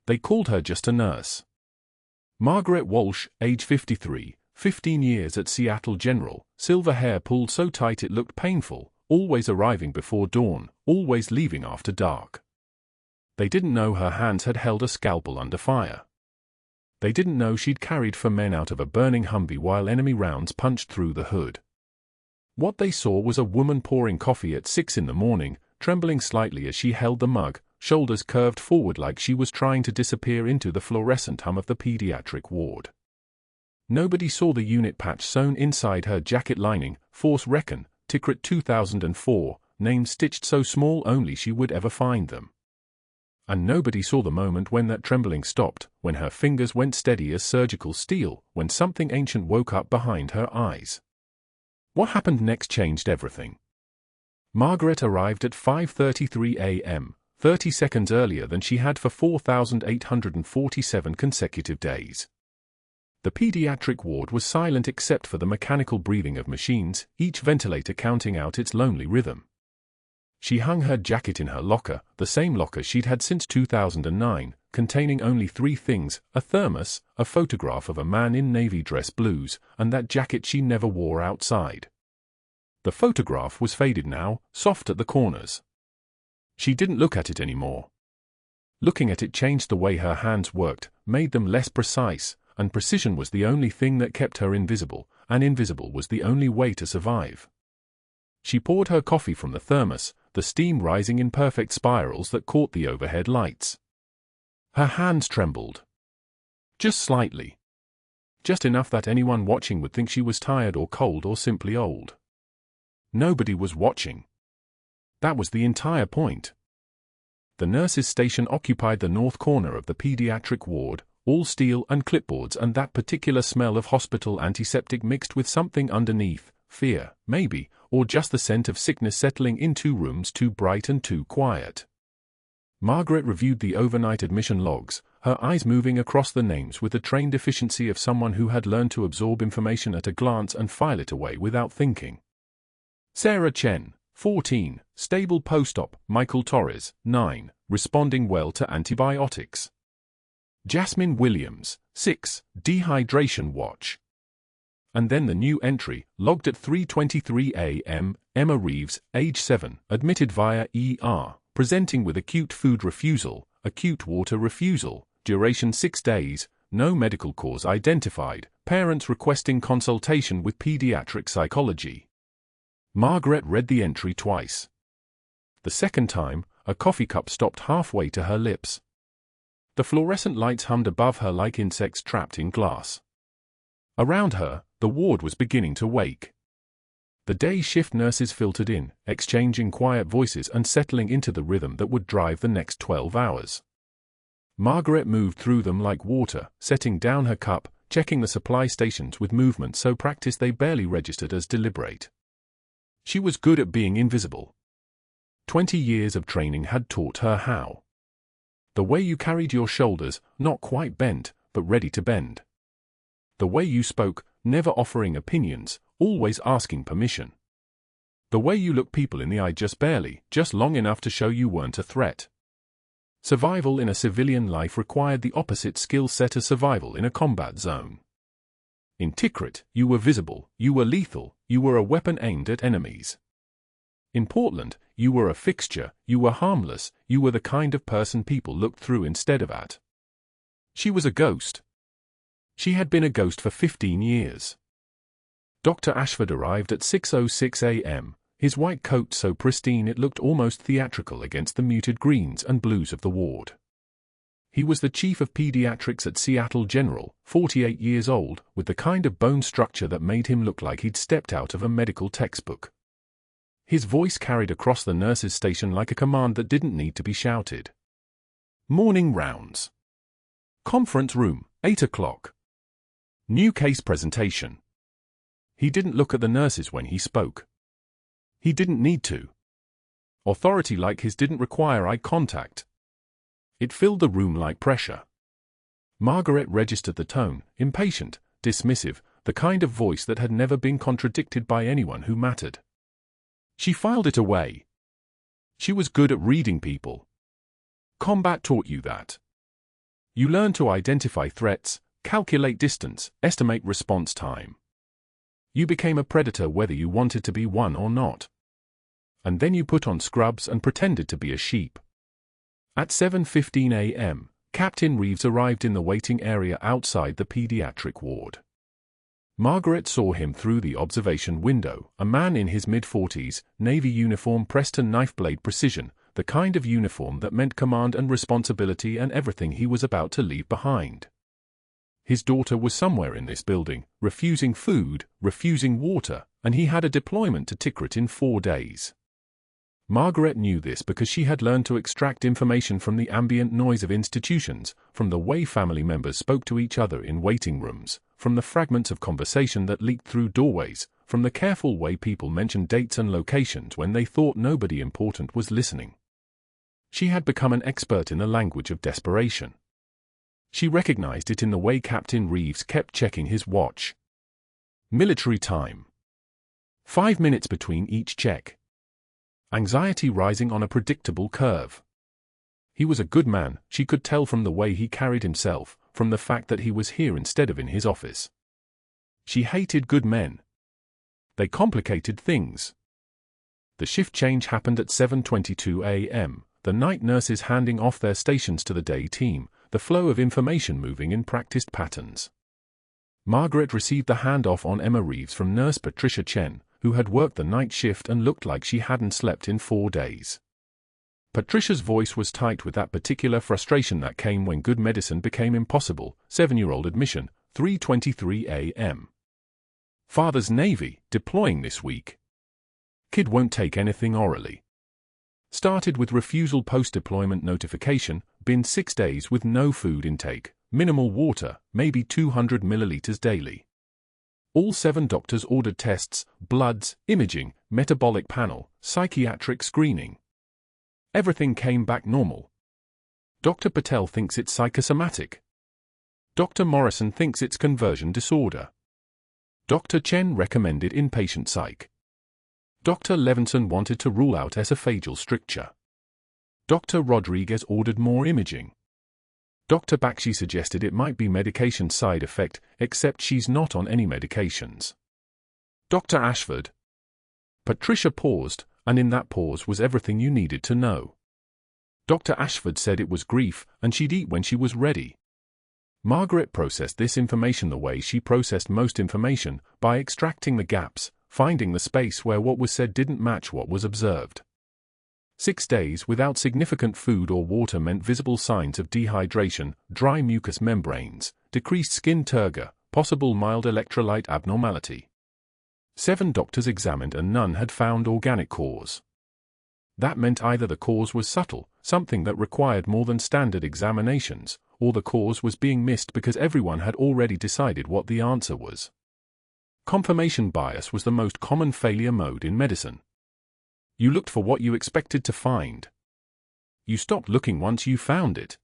They called her just a nurse. Margaret Walsh, age 53, 15 years at Seattle General, silver hair pulled so tight it looked painful, always arriving before dawn, always leaving after dark. They didn't know her hands had held a scalpel under fire. They didn't know she'd carried 4 men out of a burning Humvee while enemy rounds punched through the hood. What they saw was a woman pouring coffee at 6 in the morning, trembling slightly as she held the mug, shoulders curved forward like she was trying to disappear into the fluorescent hum of the pediatric ward. Nobody saw the unit patch sewn inside her jacket lining, Force Recon, Tikrit 2004, names stitched so small only she would ever find them. And nobody saw the moment when that trembling stopped, when her fingers went steady as surgical steel, when something ancient woke up behind her eyes. What happened next changed everything. Margaret arrived at 5:33 a.m., 30 seconds earlier than she had for 4,847 consecutive days. The pediatric ward was silent except for the mechanical breathing of machines, each ventilator counting out its lonely rhythm. She hung her jacket in her locker, the same locker she'd had since 2009, containing only 3 things: a thermos, a photograph of a man in navy dress blues, and that jacket she never wore outside. The photograph was faded now, soft at the corners. She didn't look at it anymore. Looking at it changed the way her hands worked, made them less precise, and precision was the only thing that kept her invisible, and invisible was the only way to survive. She poured her coffee from the thermos, the steam rising in perfect spirals that caught the overhead lights. Her hands trembled. Just slightly. Just enough that anyone watching would think she was tired or cold or simply old. Nobody was watching. That was the entire point. The nurses' station occupied the north corner of the pediatric ward, all steel and clipboards, and that particular smell of hospital antiseptic mixed with something underneath, fear, maybe, or just the scent of sickness settling in 2 rooms too bright and too quiet. Margaret reviewed the overnight admission logs, her eyes moving across the names with the trained efficiency of someone who had learned to absorb information at a glance and file it away without thinking. Sarah Chen, 14, stable post-op. Michael Torres, 9, responding well to antibiotics. Jasmine Williams, 6, dehydration watch. And then the new entry, logged at 3:23 a.m., Emma Reeves, age 7, admitted via ER, presenting with acute food refusal, acute water refusal, duration 6 days, no medical cause identified, parents requesting consultation with pediatric psychology. Margaret read the entry twice. The second time, a coffee cup stopped halfway to her lips. The fluorescent lights hummed above her like insects trapped in glass. Around her, the ward was beginning to wake. The day shift nurses filtered in, exchanging quiet voices and settling into the rhythm that would drive the next 12 hours. Margaret moved through them like water, setting down her cup, checking the supply stations with movements so practiced they barely registered as deliberate. She was good at being invisible. 20 years of training had taught her how. The way you carried your shoulders, not quite bent, but ready to bend. The way you spoke, never offering opinions, always asking permission. The way you looked people in the eye just barely, just long enough to show you weren't a threat. Survival in a civilian life required the opposite skill set as survival in a combat zone. In Tikrit, you were visible, you were lethal, you were a weapon aimed at enemies. In Portland, you were a fixture, you were harmless, you were the kind of person people looked through instead of at. She was a ghost. She had been a ghost for 15 years. Dr. Ashford arrived at 6:06 a.m., his white coat so pristine it looked almost theatrical against the muted greens and blues of the ward. He was the chief of pediatrics at Seattle General, 48 years old, with the kind of bone structure that made him look like he'd stepped out of a medical textbook. His voice carried across the nurses' station like a command that didn't need to be shouted. Morning rounds. Conference room, 8 o'clock. New case presentation. He didn't look at the nurses when he spoke. He didn't need to. Authority like his didn't require eye contact. It filled the room like pressure. Margaret registered the tone, impatient, dismissive, the kind of voice that had never been contradicted by anyone who mattered. She filed it away. She was good at reading people. Combat taught you that. You learn to identify threats, calculate distance, estimate response time. You became a predator whether you wanted to be one or not. And then you put on scrubs and pretended to be a sheep. At 7:15 a.m., Captain Reeves arrived in the waiting area outside the pediatric ward. Margaret saw him through the observation window, a man in his mid-40s, navy uniform, Preston knife-blade precision, the kind of uniform that meant command and responsibility and everything he was about to leave behind. His daughter was somewhere in this building, refusing food, refusing water, and he had a deployment to Tikrit in 4 days. Margaret knew this because she had learned to extract information from the ambient noise of institutions, from the way family members spoke to each other in waiting rooms, from the fragments of conversation that leaked through doorways, from the careful way people mentioned dates and locations when they thought nobody important was listening. She had become an expert in the language of desperation. She recognized it in the way Captain Reeves kept checking his watch. Military time. 5 minutes between each check. Anxiety rising on a predictable curve. He was a good man, she could tell from the way he carried himself, from the fact that he was here instead of in his office. She hated good men. They complicated things. The shift change happened at 7:22 a.m., the night nurses handing off their stations to the day team, the flow of information moving in practiced patterns. Margaret received the handoff on Emma Reeves from nurse Patricia Chen, who had worked the night shift and looked like she hadn't slept in 4 days. Patricia's voice was tight with that particular frustration that came when good medicine became impossible. 7-year-old admission, 3:23 a.m. Father's Navy, deploying this week. Kid won't take anything orally. Started with refusal post-deployment notification, been 6 days with no food intake, minimal water, maybe 200 milliliters daily. All 7 doctors ordered tests, bloods, imaging, metabolic panel, psychiatric screening. Everything came back normal. Dr. Patel thinks it's psychosomatic. Dr. Morrison thinks it's conversion disorder. Dr. Chen recommended inpatient psych. Dr. Levinson wanted to rule out esophageal stricture. Dr. Rodriguez ordered more imaging. Dr. Bakshi suggested it might be medication side effect, except she's not on any medications. Dr. Ashford. Patricia paused, and in that pause was everything you needed to know. Dr. Ashford said it was grief, and she'd eat when she was ready. Margaret processed this information the way she processed most information, by extracting the gaps, finding the space where what was said didn't match what was observed. 6 days without significant food or water meant visible signs of dehydration, dry mucous membranes, decreased skin turgor, possible mild electrolyte abnormality. 7 doctors examined and none had found organic cause. That meant either the cause was subtle, something that required more than standard examinations, or the cause was being missed because everyone had already decided what the answer was. Confirmation bias was the most common failure mode in medicine. You looked for what you expected to find. You stopped looking once you found it.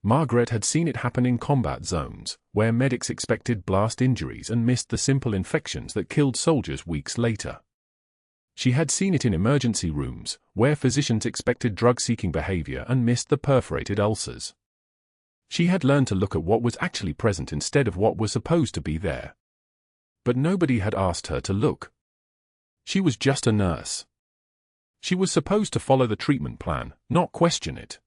Margaret had seen it happen in combat zones, where medics expected blast injuries and missed the simple infections that killed soldiers weeks later. She had seen it in emergency rooms, where physicians expected drug-seeking behavior and missed the perforated ulcers. She had learned to look at what was actually present instead of what was supposed to be there. But nobody had asked her to look. She was just a nurse. She was supposed to follow the treatment plan, not question it.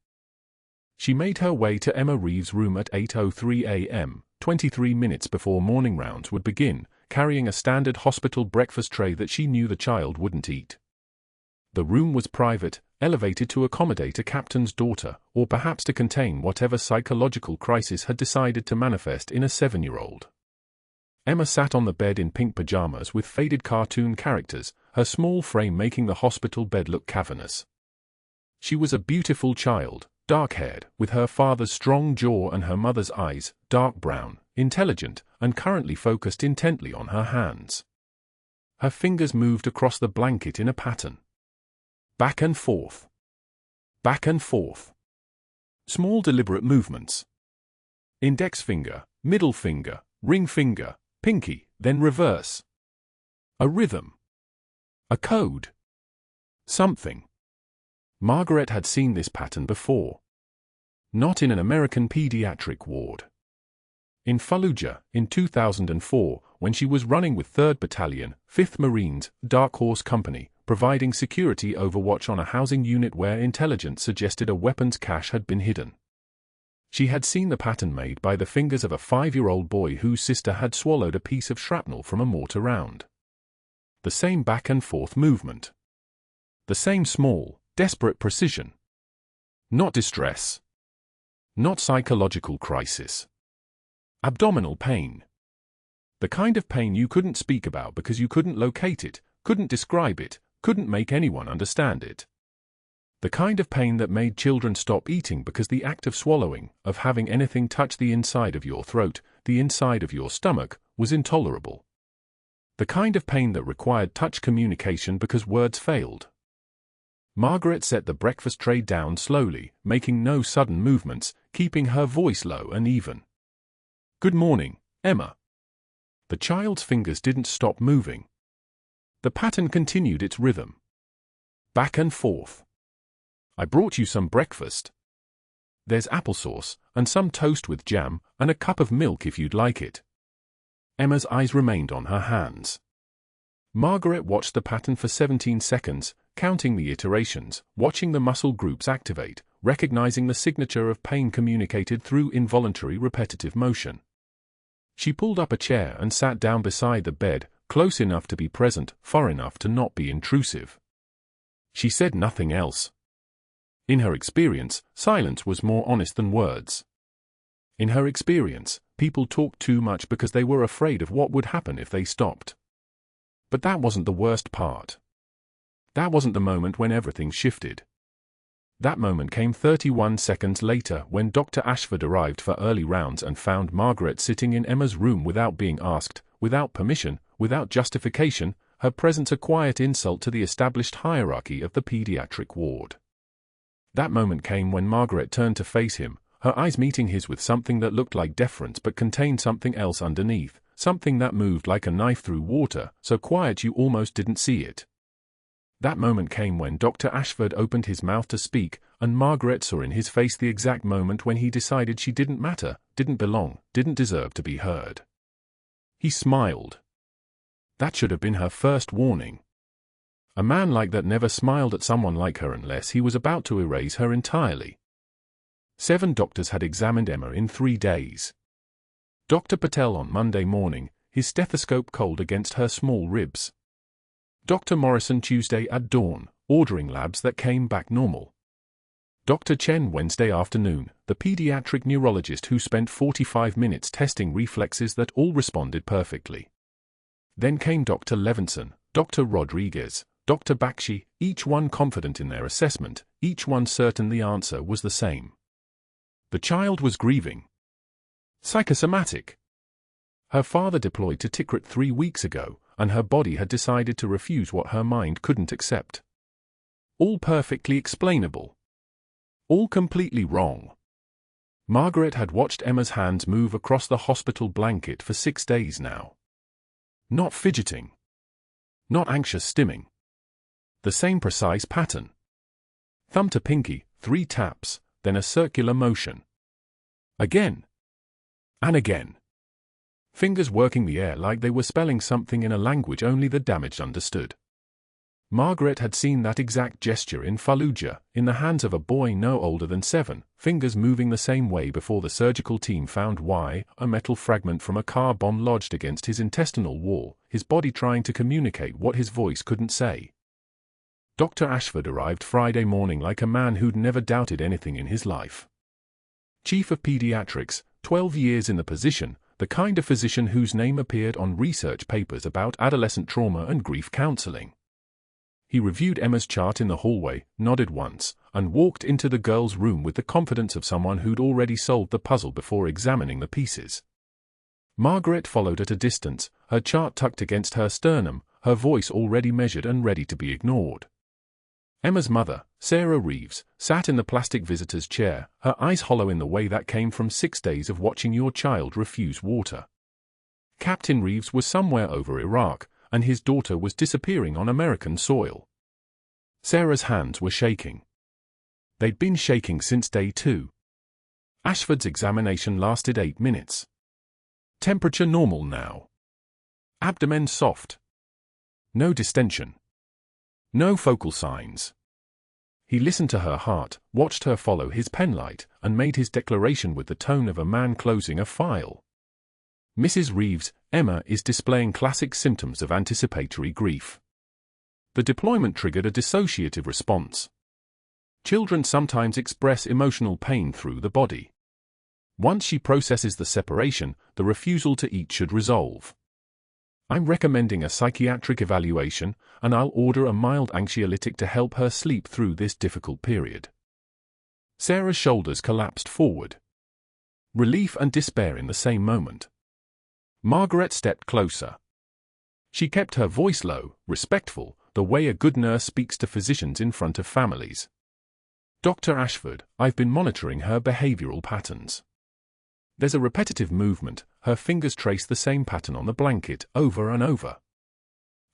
She made her way to Emma Reeves' room at 8:03 a.m., 23 minutes before morning rounds would begin, carrying a standard hospital breakfast tray that she knew the child wouldn't eat. The room was private, elevated to accommodate a captain's daughter, or perhaps to contain whatever psychological crisis had decided to manifest in a 7-year-old. Emma sat on the bed in pink pajamas with faded cartoon characters, her small frame making the hospital bed look cavernous. She was a beautiful child, dark-haired, with her father's strong jaw and her mother's eyes, dark brown, intelligent, and currently focused intently on her hands. Her fingers moved across the blanket in a pattern. Back and forth. Back and forth. Small deliberate movements. Index finger, middle finger, ring finger, pinky, then reverse. A rhythm. A code. Something. Margaret had seen this pattern before. Not in an American pediatric ward. In Fallujah, in 2004, when she was running with 3rd Battalion, 5th Marines, Dark Horse Company, providing security overwatch on a housing unit where intelligence suggested a weapons cache had been hidden. She had seen the pattern made by the fingers of a 5-year-old boy whose sister had swallowed a piece of shrapnel from a mortar round. The same back and forth movement. The same small, desperate precision. Not distress. Not psychological crisis. Abdominal pain. The kind of pain you couldn't speak about because you couldn't locate it, couldn't describe it, couldn't make anyone understand it. The kind of pain that made children stop eating because the act of swallowing, of having anything touch the inside of your throat, the inside of your stomach, was intolerable. The kind of pain that required touch communication because words failed. Margaret set the breakfast tray down slowly, making no sudden movements, keeping her voice low and even. "Good morning, Emma." The child's fingers didn't stop moving. The pattern continued its rhythm. Back and forth. "I brought you some breakfast. There's applesauce, and some toast with jam, and a cup of milk if you'd like it." Emma's eyes remained on her hands. Margaret watched the pattern for 17 seconds, counting the iterations, watching the muscle groups activate, recognizing the signature of pain communicated through involuntary repetitive motion. She pulled up a chair and sat down beside the bed, close enough to be present, far enough to not be intrusive. She said nothing else. In her experience, silence was more honest than words. In her experience, people talked too much because they were afraid of what would happen if they stopped. But that wasn't the worst part. That wasn't the moment when everything shifted. That moment came 31 seconds later when Dr. Ashford arrived for early rounds and found Margaret sitting in Emma's room without being asked, without permission, without justification, her presence a quiet insult to the established hierarchy of the pediatric ward. That moment came when Margaret turned to face him, her eyes meeting his with something that looked like deference but contained something else underneath, something that moved like a knife through water, so quiet you almost didn't see it. That moment came when Dr. Ashford opened his mouth to speak, and Margaret saw in his face the exact moment when he decided she didn't matter, didn't belong, didn't deserve to be heard. He smiled. That should have been her first warning. A man like that never smiled at someone like her unless he was about to erase her entirely. 7 doctors had examined Emma in 3 days. Dr. Patel on Monday morning, his stethoscope cold against her small ribs. Dr. Morrison Tuesday at dawn, ordering labs that came back normal. Dr. Chen Wednesday afternoon, the pediatric neurologist who spent 45 minutes testing reflexes that all responded perfectly. Then came Dr. Levinson, Dr. Rodriguez, Dr. Bakshi, each one confident in their assessment, each one certain the answer was the same. The child was grieving. Psychosomatic. Her father deployed to Tikrit 3 weeks ago, and her body had decided to refuse what her mind couldn't accept. All perfectly explainable. All completely wrong. Margaret had watched Emma's hands move across the hospital blanket for 6 days now. Not fidgeting. Not anxious stimming. The same precise pattern. Thumb to pinky, 3 taps, then a circular motion. Again. And again. Fingers working the air like they were spelling something in a language only the damaged understood. Margaret had seen that exact gesture in Fallujah, in the hands of a boy no older than 7, fingers moving the same way before the surgical team found why, a metal fragment from a car bomb lodged against his intestinal wall, his body trying to communicate what his voice couldn't say. Dr. Ashford arrived Friday morning like a man who'd never doubted anything in his life. Chief of Pediatrics, 12 years in the position, the kind of physician whose name appeared on research papers about adolescent trauma and grief counseling. He reviewed Emma's chart in the hallway, nodded once, and walked into the girl's room with the confidence of someone who'd already solved the puzzle before examining the pieces. Margaret followed at a distance, her chart tucked against her sternum, her voice already measured and ready to be ignored. Emma's mother, Sarah Reeves, sat in the plastic visitor's chair, her eyes hollow in the way that came from 6 days of watching your child refuse water. Captain Reeves was somewhere over Iraq, and his daughter was disappearing on American soil. Sarah's hands were shaking. They'd been shaking since day 2. Ashford's examination lasted 8 minutes. Temperature normal now. Abdomen soft. No distension. No focal signs. He listened to her heart, watched her follow his penlight, and made his declaration with the tone of a man closing a file. Mrs. Reeves, Emma is displaying classic symptoms of anticipatory grief. The deployment triggered a dissociative response. Children sometimes express emotional pain through the body. Once she processes the separation, the refusal to eat should resolve. I'm recommending a psychiatric evaluation, and I'll order a mild anxiolytic to help her sleep through this difficult period. Sarah's shoulders collapsed forward. Relief and despair in the same moment. Margaret stepped closer. She kept her voice low, respectful, the way a good nurse speaks to physicians in front of families. Dr. Ashford, I've been monitoring her behavioral patterns. There's a repetitive movement, her fingers trace the same pattern on the blanket over and over.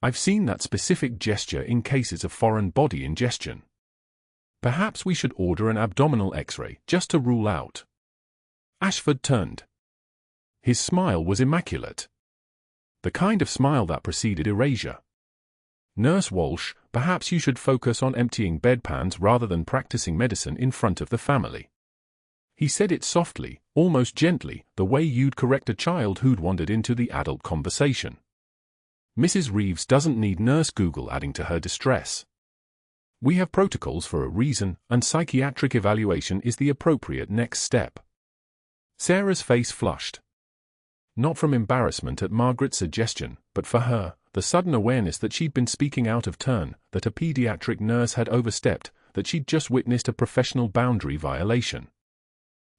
I've seen that specific gesture in cases of foreign body ingestion. Perhaps we should order an abdominal X-ray just to rule out. Ashford turned. His smile was immaculate. The kind of smile that preceded erasure. Nurse Walsh, perhaps you should focus on emptying bedpans rather than practicing medicine in front of the family. He said it softly, almost gently, the way you'd correct a child who'd wandered into the adult conversation. Mrs. Reeves doesn't need Nurse Google adding to her distress. We have protocols for a reason, and psychiatric evaluation is the appropriate next step. Sarah's face flushed. Not from embarrassment at Margaret's suggestion, but for her, the sudden awareness that she'd been speaking out of turn, that a pediatric nurse had overstepped, that she'd just witnessed a professional boundary violation.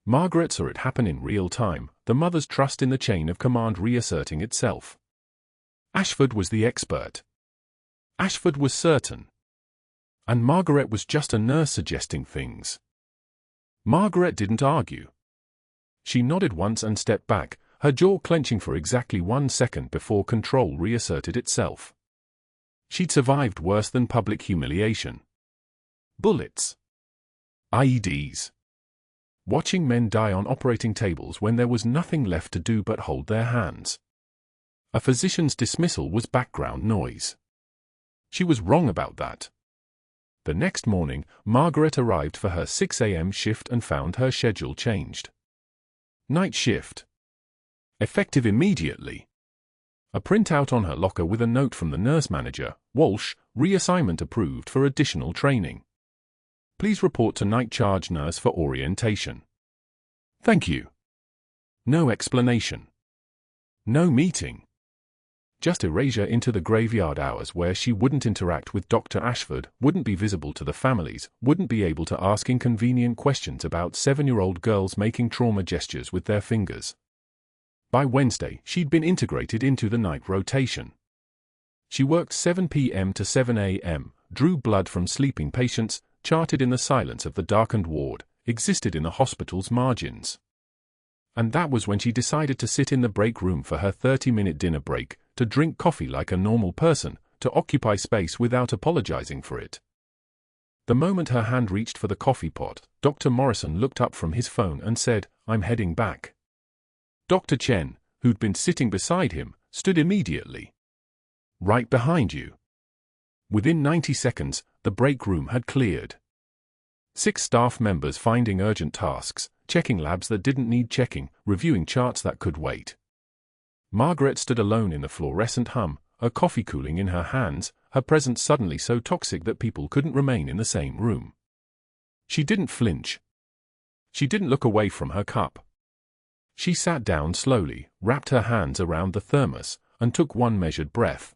Margaret saw it happen in real time, the mother's trust in the chain of command reasserting itself. Ashford was the expert. Ashford was certain. And Margaret was just a nurse suggesting things. Margaret didn't argue. She nodded once and stepped back, her jaw clenching for exactly 1 second before control reasserted itself. She'd survived worse than public humiliation. Bullets. IEDs. Watching men die on operating tables when there was nothing left to do but hold their hands. A physician's dismissal was background noise. She was wrong about that. The next morning, Margaret arrived for her 6 a.m. shift and found her schedule changed. Night shift. Effective immediately. A printout on her locker with a note from the nurse manager, Walsh, reassignment approved for additional training. Please report to night charge nurse for orientation. Thank you. No explanation. No meeting. Just erasure into the graveyard hours where she wouldn't interact with Dr. Ashford, wouldn't be visible to the families, wouldn't be able to ask inconvenient questions about 7-year-old girls making trauma gestures with their fingers. By Wednesday, she'd been integrated into the night rotation. She worked 7 p.m. to 7 a.m., drew blood from sleeping patients, charted in the silence of the darkened ward, existed in the hospital's margins. And that was when she decided to sit in the break room for her 30-minute dinner break, to drink coffee like a normal person, to occupy space without apologizing for it. The moment her hand reached for the coffee pot, Dr. Morrison looked up from his phone and said, "I'm heading back." Dr. Chen, who'd been sitting beside him, stood immediately. "Right behind you." Within 90 seconds, the break room had cleared. 6 staff members finding urgent tasks, checking labs that didn't need checking, reviewing charts that could wait. Margaret stood alone in the fluorescent hum, her coffee cooling in her hands, her presence suddenly so toxic that people couldn't remain in the same room. She didn't flinch. She didn't look away from her cup. She sat down slowly, wrapped her hands around the thermos, and took one measured breath.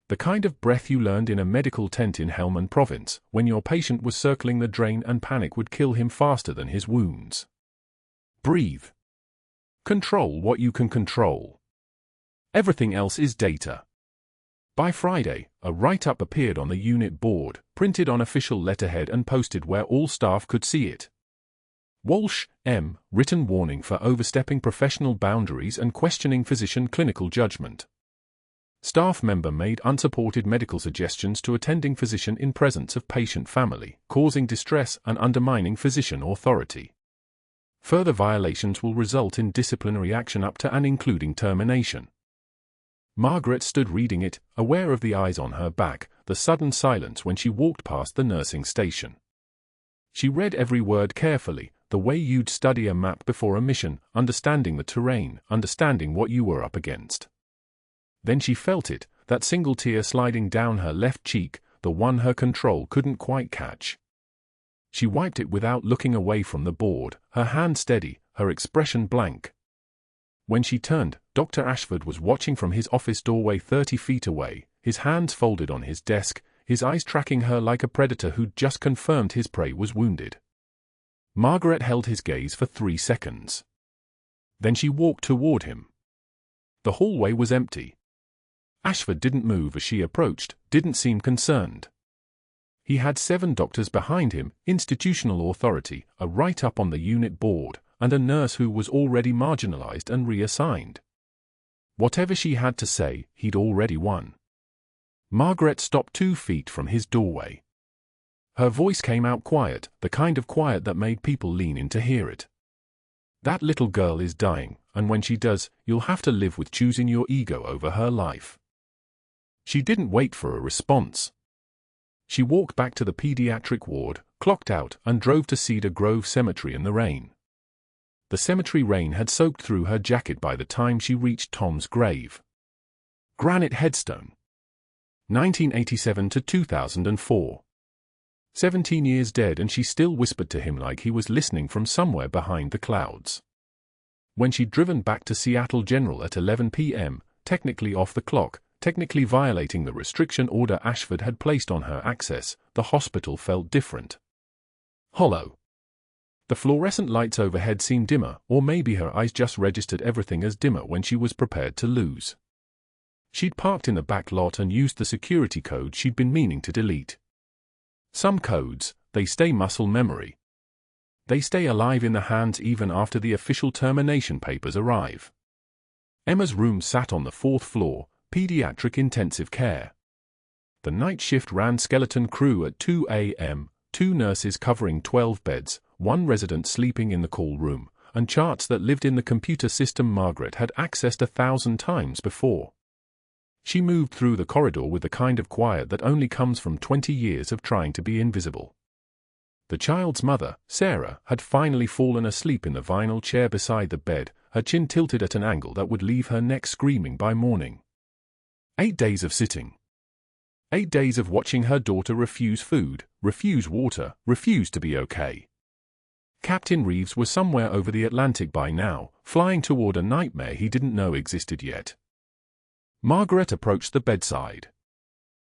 The kind of breath you learned in a medical tent in Helmand Province, when your patient was circling the drain and panic would kill him faster than his wounds. Breathe. Control what you can control. Everything else is data. By Friday, a write-up appeared on the unit board, printed on official letterhead and posted where all staff could see it. Walsh, M., written warning for overstepping professional boundaries and questioning physician clinical judgment. Staff member made unsupported medical suggestions to attending physician in presence of patient family, causing distress and undermining physician authority. Further violations will result in disciplinary action up to and including termination. Margaret stood reading it, aware of the eyes on her back, the sudden silence when she walked past the nursing station. She read every word carefully, the way you'd study a map before a mission, understanding the terrain, understanding what you were up against. Then she felt it, that single tear sliding down her left cheek, the one her control couldn't quite catch. She wiped it without looking away from the board, her hand steady, her expression blank. When she turned, Dr. Ashford was watching from his office doorway 30 feet away, his hands folded on his desk, his eyes tracking her like a predator who'd just confirmed his prey was wounded. Margaret held his gaze for 3 seconds. Then she walked toward him. The hallway was empty. Ashford didn't move as she approached, didn't seem concerned. He had 7 doctors behind him, institutional authority, a write-up on the unit board, and a nurse who was already marginalized and reassigned. Whatever she had to say, he'd already won. Margaret stopped 2 feet from his doorway. Her voice came out quiet, the kind of quiet that made people lean in to hear it. That little girl is dying, and when she does, you'll have to live with choosing your ego over her life. She didn't wait for a response. She walked back to the pediatric ward, clocked out, and drove to Cedar Grove Cemetery in the rain. The cemetery rain had soaked through her jacket by the time she reached Tom's grave. Granite headstone. 1987 to 2004. 17 years dead, and she still whispered to him like he was listening from somewhere behind the clouds. When she'd driven back to Seattle General at 11 p.m., technically off the clock, technically violating the restriction order Ashford had placed on her access, the hospital felt different. Hollow. The fluorescent lights overhead seemed dimmer, or maybe her eyes just registered everything as dimmer when she was prepared to lose. She'd parked in the back lot and used the security code she'd been meaning to delete. Some codes, they stay muscle memory. They stay alive in the hands even after the official termination papers arrive. Emma's room sat on the 4th floor, pediatric intensive care. The night shift ran skeleton crew at 2 a.m., 2 nurses covering 12 beds, 1 resident sleeping in the call room, and charts that lived in the computer system Margaret had accessed 1,000 times before. She moved through the corridor with the kind of quiet that only comes from 20 years of trying to be invisible. The child's mother, Sarah, had finally fallen asleep in the vinyl chair beside the bed, her chin tilted at an angle that would leave her neck screaming by morning. 8 days of sitting. 8 days of watching her daughter refuse food, refuse water, refuse to be okay. Captain Reeves was somewhere over the Atlantic by now, flying toward a nightmare he didn't know existed yet. Margaret approached the bedside.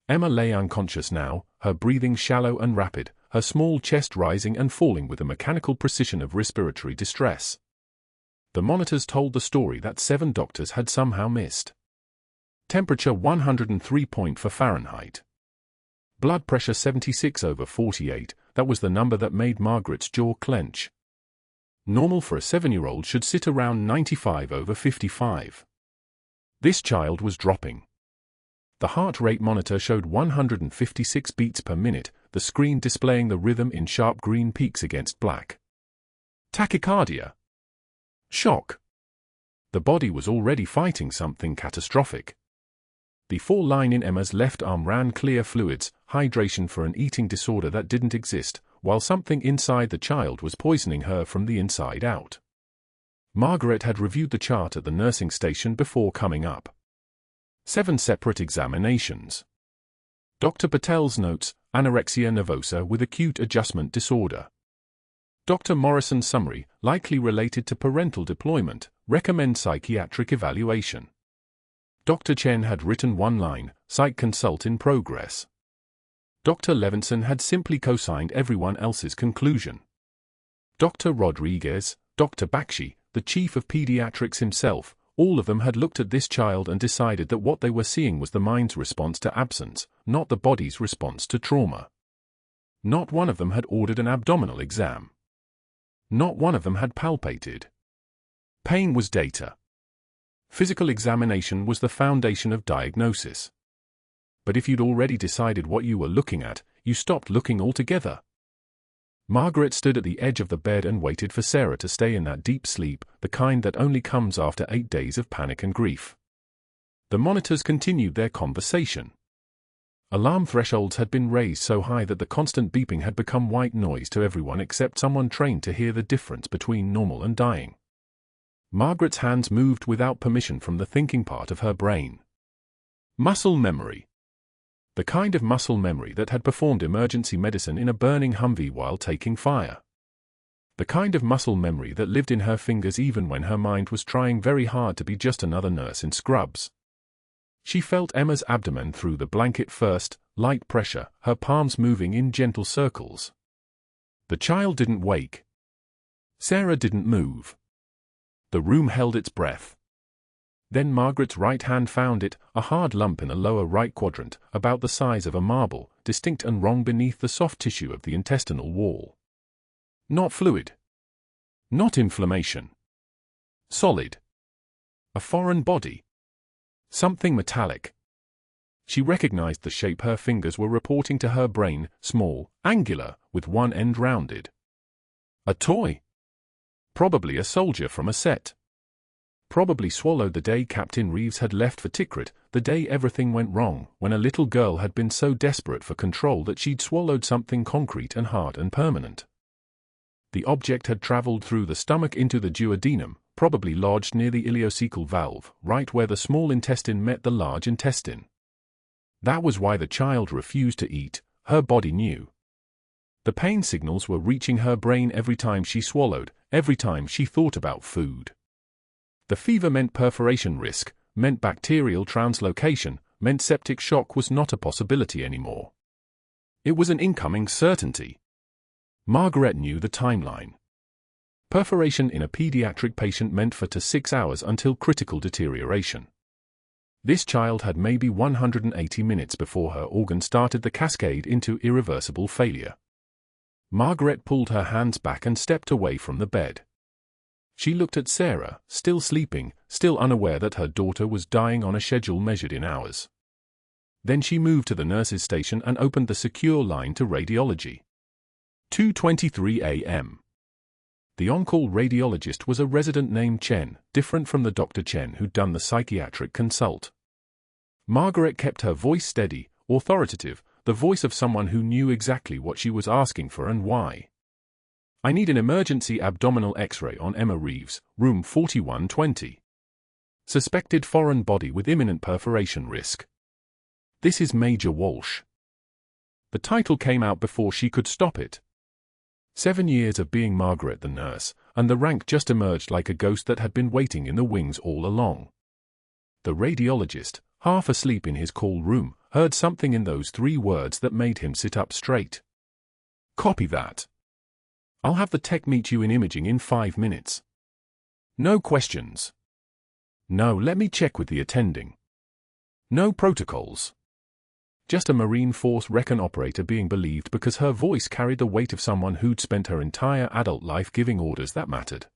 Emma lay unconscious now, her breathing shallow and rapid, her small chest rising and falling with the mechanical precision of respiratory distress. The monitors told the story that 7 doctors had somehow missed. Temperature 103.4 Fahrenheit. Blood pressure 76/48, that was the number that made Margaret's jaw clench. Normal for a 7-year-old should sit around 95/55. This child was dropping. The heart rate monitor showed 156 beats per minute, the screen displaying the rhythm in sharp green peaks against black. Tachycardia. Shock. The body was already fighting something catastrophic. The 4 line in Emma's left arm ran clear fluids, hydration for an eating disorder that didn't exist, while something inside the child was poisoning her from the inside out. Margaret had reviewed the chart at the nursing station before coming up. 7 separate examinations. Dr. Patel's notes, anorexia nervosa with acute adjustment disorder. Dr. Morrison's summary, likely related to parental deployment, recommend psychiatric evaluation. Dr. Chen had written 1 line, psych consult in progress. Dr. Levinson had simply co-signed everyone else's conclusion. Dr. Rodriguez, Dr. Bakshi, the chief of pediatrics himself, all of them had looked at this child and decided that what they were seeing was the mind's response to absence, not the body's response to trauma. Not one of them had ordered an abdominal exam. Not one of them had palpated. Pain was data. Physical examination was the foundation of diagnosis. But if you'd already decided what you were looking at, you stopped looking altogether. Margaret stood at the edge of the bed and waited for Sarah to stay in that deep sleep, the kind that only comes after 8 days of panic and grief. The monitors continued their conversation. Alarm thresholds had been raised so high that the constant beeping had become white noise to everyone except someone trained to hear the difference between normal and dying. Margaret's hands moved without permission from the thinking part of her brain. Muscle memory. The kind of muscle memory that had performed emergency medicine in a burning Humvee while taking fire. The kind of muscle memory that lived in her fingers even when her mind was trying very hard to be just another nurse in scrubs. She felt Emma's abdomen through the blanket first, light pressure, her palms moving in gentle circles. The child didn't wake. Sarah didn't move. The room held its breath. Then Margaret's right hand found it, a hard lump in the lower right quadrant, about the size of a marble, distinct and wrong beneath the soft tissue of the intestinal wall. Not fluid. Not inflammation. Solid. A foreign body. Something metallic. She recognized the shape her fingers were reporting to her brain, small, angular, with one end rounded. A toy. Probably a soldier from a set. Probably swallowed the day Captain Reeves had left for Tikrit, the day everything went wrong, when a little girl had been so desperate for control that she'd swallowed something concrete and hard and permanent. The object had traveled through the stomach into the duodenum, probably lodged near the ileocecal valve, right where the small intestine met the large intestine. That was why the child refused to eat, her body knew. The pain signals were reaching her brain every time she swallowed, every time she thought about food. The fever meant perforation risk, meant bacterial translocation, meant septic shock was not a possibility anymore. It was an incoming certainty. Margaret knew the timeline. Perforation in a pediatric patient meant 4 to 6 hours until critical deterioration. This child had maybe 180 minutes before her organ started the cascade into irreversible failure. Margaret pulled her hands back and stepped away from the bed. She looked at Sarah, still sleeping, still unaware that her daughter was dying on a schedule measured in hours. Then she moved to the nurse's station and opened the secure line to radiology. 2:23 a.m. The on-call radiologist was a resident named Chen, different from the Dr. Chen who'd done the psychiatric consult. Margaret kept her voice steady, authoritative, the voice of someone who knew exactly what she was asking for and why. I need an emergency abdominal X-ray on Emma Reeves, room 4120. Suspected foreign body with imminent perforation risk. This is Major Walsh. The title came out before she could stop it. 7 years of being Margaret the nurse, and the rank just emerged like a ghost that had been waiting in the wings all along. The radiologist, half asleep in his call room, heard something in those 3 words that made him sit up straight. Copy that. I'll have the tech meet you in imaging in 5 minutes. No questions. No, let me check with the attending. No protocols. Just a Marine Force recon operator being believed because her voice carried the weight of someone who'd spent her entire adult life giving orders that mattered.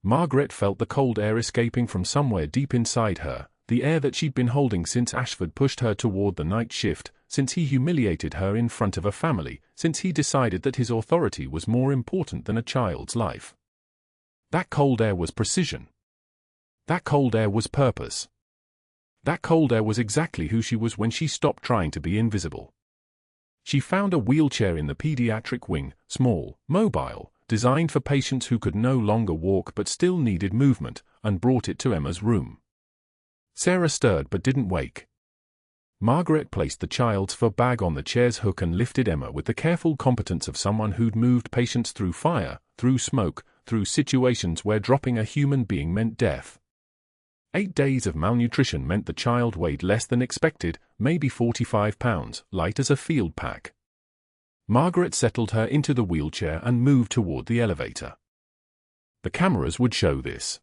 Margaret felt the cold air escaping from somewhere deep inside her, the air that she'd been holding since Ashford pushed her toward the night shift, since he humiliated her in front of a family, since he decided that his authority was more important than a child's life. That cold air was precision. That cold air was purpose. That cold air was exactly who she was when she stopped trying to be invisible. She found a wheelchair in the pediatric wing, small, mobile, designed for patients who could no longer walk but still needed movement, and brought it to Emma's room. Sarah stirred but didn't wake. Margaret placed the child's fur bag on the chair's hook and lifted Emma with the careful competence of someone who'd moved patients through fire, through smoke, through situations where dropping a human being meant death. 8 days of malnutrition meant the child weighed less than expected, maybe 45 pounds, light as a field pack. Margaret settled her into the wheelchair and moved toward the elevator. The cameras would show this.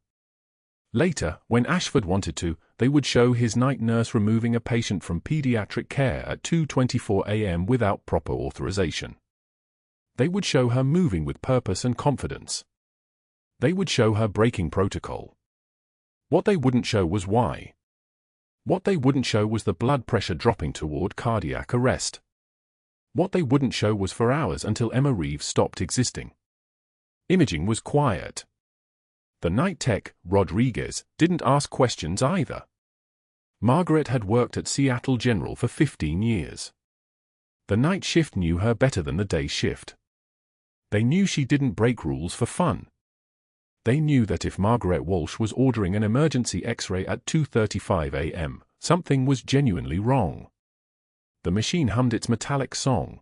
Later, when Ashford wanted to, they would show his night nurse removing a patient from pediatric care at 2:24 a.m. without proper authorization. They would show her moving with purpose and confidence. They would show her breaking protocol. What they wouldn't show was why. What they wouldn't show was the blood pressure dropping toward cardiac arrest. What they wouldn't show was for hours until Emma Reeves stopped existing. Imaging was quiet. The night tech, Rodriguez, didn't ask questions either. Margaret had worked at Seattle General for 15 years. The night shift knew her better than the day shift. They knew she didn't break rules for fun. They knew that if Margaret Walsh was ordering an emergency X-ray at 2:35 a.m., something was genuinely wrong. The machine hummed its metallic song.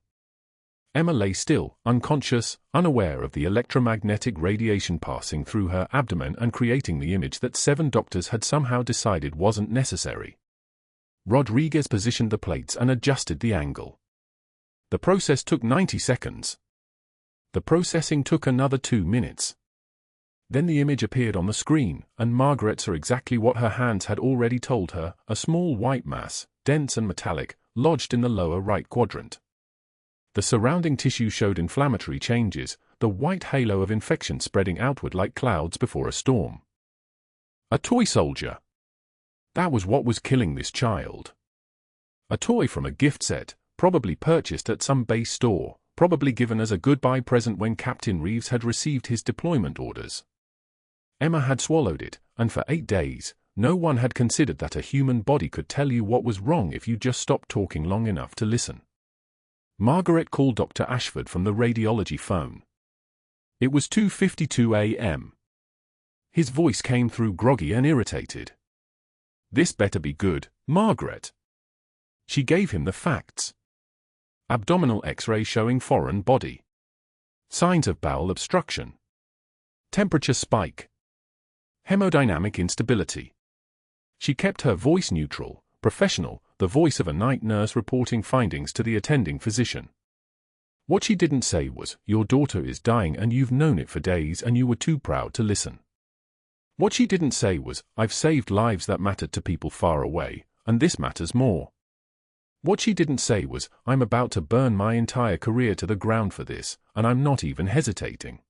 Emma lay still, unconscious, unaware of the electromagnetic radiation passing through her abdomen and creating the image that 7 doctors had somehow decided wasn't necessary. Rodriguez positioned the plates and adjusted the angle. The process took 90 seconds. The processing took another 2 minutes. Then the image appeared on the screen, and Margaret saw exactly what her hands had already told her: a small white mass, dense and metallic, lodged in the lower right quadrant. The surrounding tissue showed inflammatory changes, the white halo of infection spreading outward like clouds before a storm. A toy soldier. That was what was killing this child. A toy from a gift set, probably purchased at some base store, probably given as a goodbye present when Captain Reeves had received his deployment orders. Emma had swallowed it, and for 8 days, no one had considered that a human body could tell you what was wrong if you just stopped talking long enough to listen. Margaret called Dr. Ashford from the radiology phone. It was 2:52 a.m. His voice came through groggy and irritated. "This better be good, Margaret." She gave him the facts. Abdominal X-ray showing foreign body. Signs of bowel obstruction. Temperature spike. Hemodynamic instability. She kept her voice neutral, professional, the voice of a night nurse reporting findings to the attending physician. What she didn't say was, "Your daughter is dying and you've known it for days and you were too proud to listen." What she didn't say was, "I've saved lives that mattered to people far away, and this matters more." What she didn't say was, "I'm about to burn my entire career to the ground for this, and I'm not even hesitating."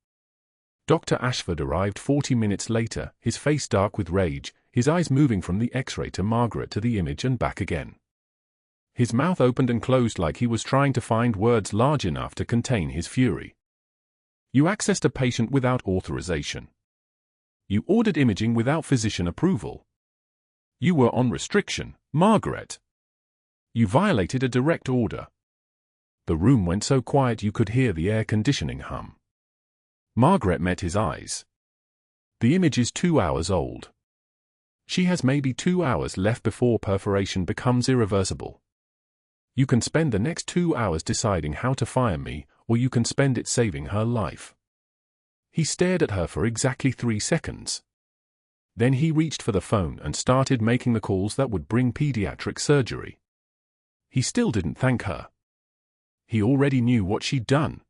Dr. Ashford arrived 40 minutes later, his face dark with rage, his eyes moving from the X-ray to Margaret to the image and back again. His mouth opened and closed like he was trying to find words large enough to contain his fury. "You accessed a patient without authorization. You ordered imaging without physician approval. You were on restriction, Margaret. You violated a direct order." The room went so quiet you could hear the air conditioning hum. Margaret met his eyes. "The image is 2 hours old. She has maybe 2 hours left before perforation becomes irreversible. You can spend the next 2 hours deciding how to fire me, or you can spend it saving her life." He stared at her for exactly 3 seconds. Then he reached for the phone and started making the calls that would bring pediatric surgery. He still didn't thank her. He already knew what she'd done.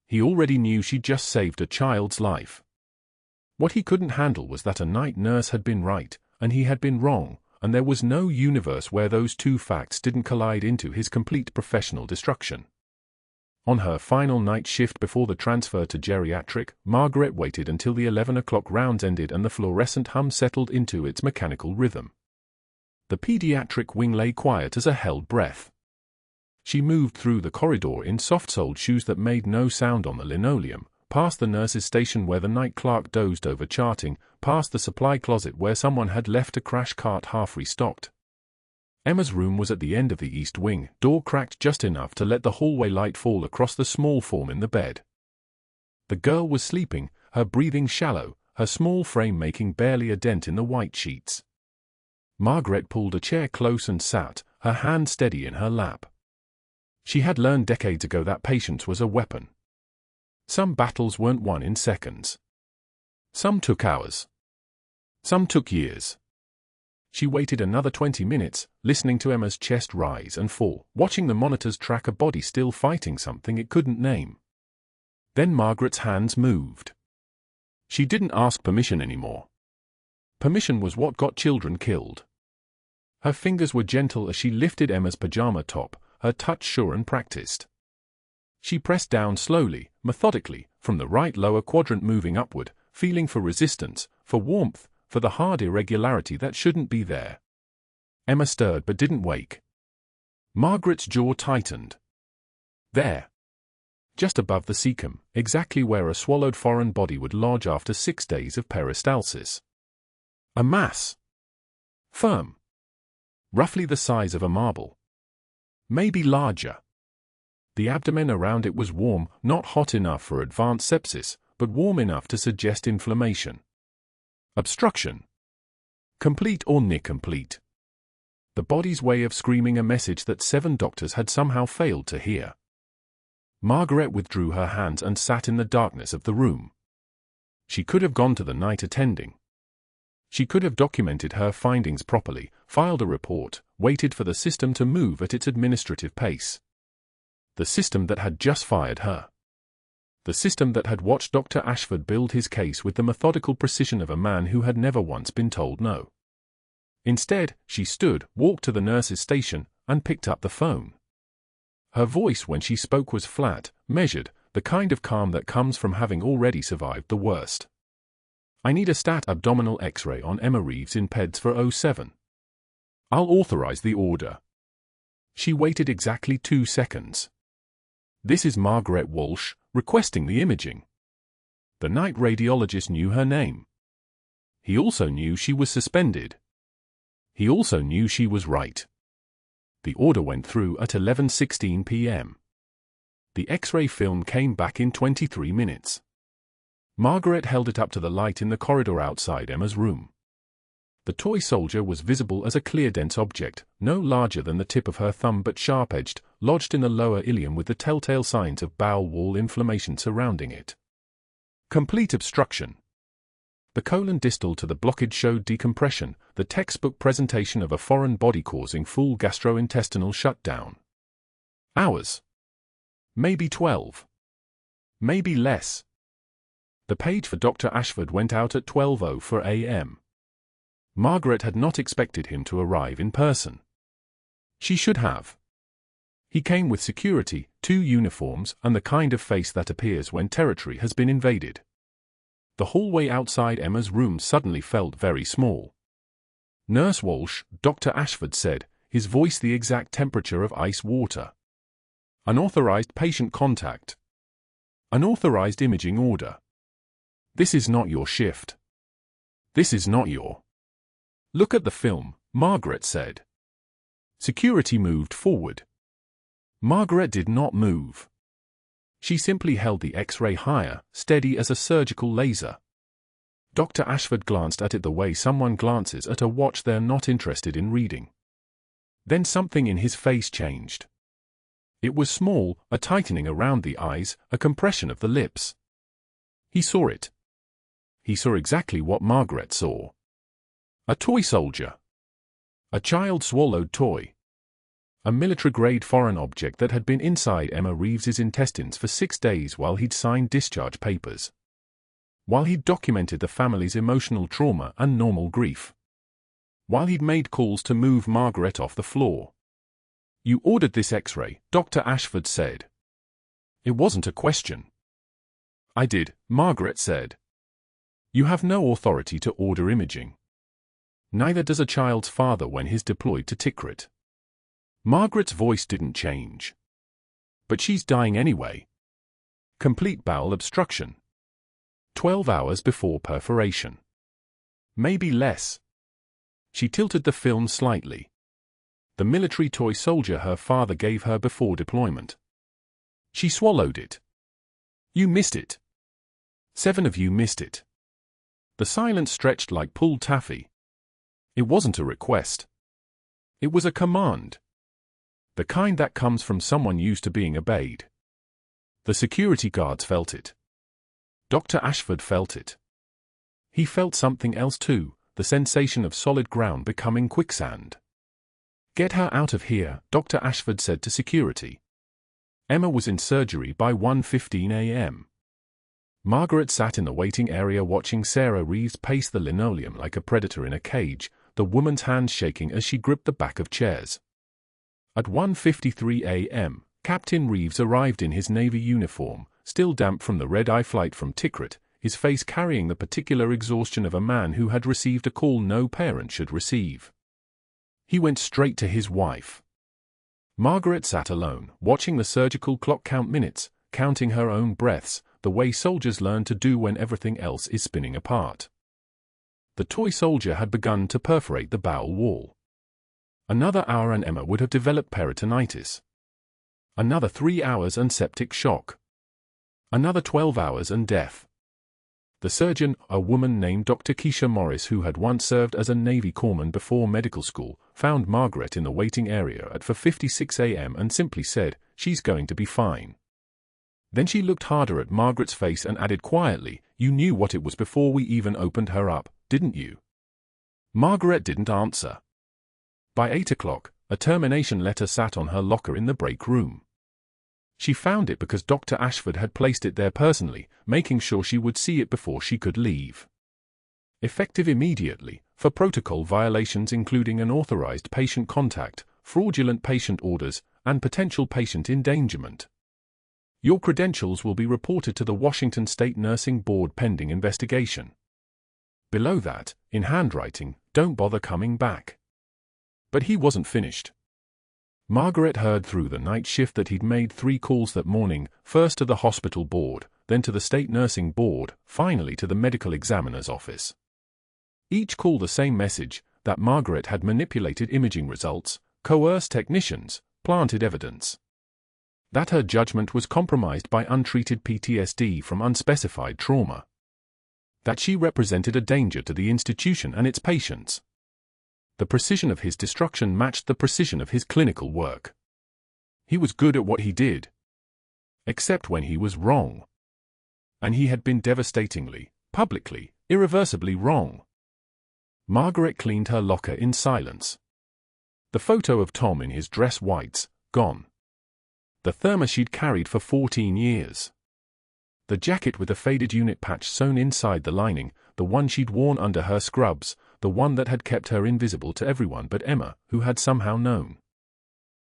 He already knew she'd just saved a child's life. What he couldn't handle was that a night nurse had been right, and he had been wrong, and there was no universe where those two facts didn't collide into his complete professional destruction. On her final night shift before the transfer to geriatric, Margaret waited until the 11 o'clock rounds ended and the fluorescent hum settled into its mechanical rhythm. The pediatric wing lay quiet as a held breath. She moved through the corridor in soft-soled shoes that made no sound on the linoleum, past the nurse's station where the night clerk dozed over charting, past the supply closet where someone had left a crash cart half restocked. Emma's room was at the end of the east wing, door cracked just enough to let the hallway light fall across the small form in the bed. The girl was sleeping, her breathing shallow, her small frame making barely a dent in the white sheets. Margaret pulled a chair close and sat, her hand steady in her lap. She had learned decades ago that patience was a weapon. Some battles weren't won in seconds. Some took hours. Some took years. She waited another 20 minutes, listening to Emma's chest rise and fall, watching the monitors track a body still fighting something it couldn't name. Then Margaret's hands moved. She didn't ask permission anymore. Permission was what got children killed. Her fingers were gentle as she lifted Emma's pajama top, her touch sure and practiced. She pressed down slowly, methodically, from the right lower quadrant moving upward, feeling for resistance, for warmth, for the hard irregularity that shouldn't be there. Emma stirred but didn't wake. Margaret's jaw tightened. There. Just above the cecum, exactly where a swallowed foreign body would lodge after 6 days of peristalsis. A mass. Firm. Roughly the size of a marble. Maybe larger. The abdomen around it was warm, not hot enough for advanced sepsis, but warm enough to suggest inflammation. Obstruction. Complete or near complete. The body's way of screaming a message that 7 doctors had somehow failed to hear. Margaret withdrew her hands and sat in the darkness of the room. She could have gone to the night attending. She could have documented her findings properly, filed a report, waited for the system to move at its administrative pace. The system that had just fired her. The system that had watched Dr. Ashford build his case with the methodical precision of a man who had never once been told no. Instead, she stood, walked to the nurse's station, and picked up the phone. Her voice when she spoke was flat, measured, the kind of calm that comes from having already survived the worst. I need a stat abdominal X-ray on Emma Reeves in PEDS for 07. I'll authorize the order. She waited exactly 2 seconds. This is Margaret Walsh, requesting the imaging. The night radiologist knew her name. He also knew she was suspended. He also knew she was right. The order went through at 11:16 p.m. The X-ray film came back in 23 minutes. Margaret held it up to the light in the corridor outside Emma's room. The toy soldier was visible as a clear dense object, no larger than the tip of her thumb but sharp-edged, lodged in the lower ileum with the telltale signs of bowel wall inflammation surrounding it. Complete obstruction. The colon distal to the blockage showed decompression, the textbook presentation of a foreign body causing full gastrointestinal shutdown. Hours. Maybe 12. Maybe less. The page for Dr. Ashford went out at 12:04 a.m. Margaret had not expected him to arrive in person. She should have. He came with security, 2 uniforms, and the kind of face that appears when territory has been invaded. The hallway outside Emma's room suddenly felt very small. Nurse Walsh, Dr. Ashford said, his voice the exact temperature of ice water. Unauthorized patient contact. Unauthorized imaging order. This is not your shift. This is not your. Look at the film, Margaret said. Security moved forward. Margaret did not move. She simply held the X-ray higher, steady as a surgical laser. Dr. Ashford glanced at it the way someone glances at a watch they're not interested in reading. Then something in his face changed. It was small, a tightening around the eyes, a compression of the lips. He saw it. He saw exactly what Margaret saw. A toy soldier. A child-swallowed toy. A military-grade foreign object that had been inside Emma Reeves's intestines for 6 days while he'd signed discharge papers. While he'd documented the family's emotional trauma and normal grief. While he'd made calls to move Margaret off the floor. You ordered this X-ray, Dr. Ashford said. It wasn't a question. I did, Margaret said. You have no authority to order imaging. Neither does a child's father when he's deployed to Tikrit. Margaret's voice didn't change. But she's dying anyway. Complete bowel obstruction. 12 hours before perforation. Maybe less. She tilted the film slightly. The military toy soldier her father gave her before deployment. She swallowed it. You missed it. 7 of you missed it. The silence stretched like pulled taffy. It wasn't a request. It was a command. The kind that comes from someone used to being obeyed. The security guards felt it. Dr. Ashford felt it. He felt something else too, the sensation of solid ground becoming quicksand. Get her out of here, Dr. Ashford said to security. Emma was in surgery by 1:15 a.m. Margaret sat in the waiting area watching Sarah Reeves pace the linoleum like a predator in a cage, the woman's hands shaking as she gripped the back of chairs. At 1:53 a.m., Captain Reeves arrived in his Navy uniform, still damp from the red-eye flight from Tikrit, his face carrying the particular exhaustion of a man who had received a call no parent should receive. He went straight to his wife. Margaret sat alone, watching the surgical clock count minutes, counting her own breaths, the way soldiers learn to do when everything else is spinning apart. The toy soldier had begun to perforate the bowel wall. Another hour and Emma would have developed peritonitis. Another 3 hours and septic shock. Another 12 hours and death. The surgeon, a woman named Dr. Keisha Morris, who had once served as a Navy corpsman before medical school, found Margaret in the waiting area at 4:56 a.m. and simply said, "She's going to be fine." Then she looked harder at Margaret's face and added quietly, "You knew what it was before we even opened her up, didn't you?" Margaret didn't answer. By 8 o'clock, a termination letter sat on her locker in the break room. She found it because Dr. Ashford had placed it there personally, making sure she would see it before she could leave. Effective immediately, for protocol violations including unauthorized patient contact, fraudulent patient orders, and potential patient endangerment. Your credentials will be reported to the Washington State Nursing Board pending investigation. Below that, in handwriting, "Don't bother coming back." But he wasn't finished. Margaret heard through the night shift that he'd made 3 calls that morning, first to the hospital board, then to the state nursing board, finally to the medical examiner's office. Each call the same message, that Margaret had manipulated imaging results, coerced technicians, planted evidence. That her judgment was compromised by untreated PTSD from unspecified trauma. That she represented a danger to the institution and its patients. The precision of his destruction matched the precision of his clinical work. He was good at what he did. Except when he was wrong. And he had been devastatingly, publicly, irreversibly wrong. Margaret cleaned her locker in silence. The photo of Tom in his dress whites, gone. The thermos she'd carried for 14 years. The jacket with a faded unit patch sewn inside the lining, the one she'd worn under her scrubs, the one that had kept her invisible to everyone but Emma, who had somehow known.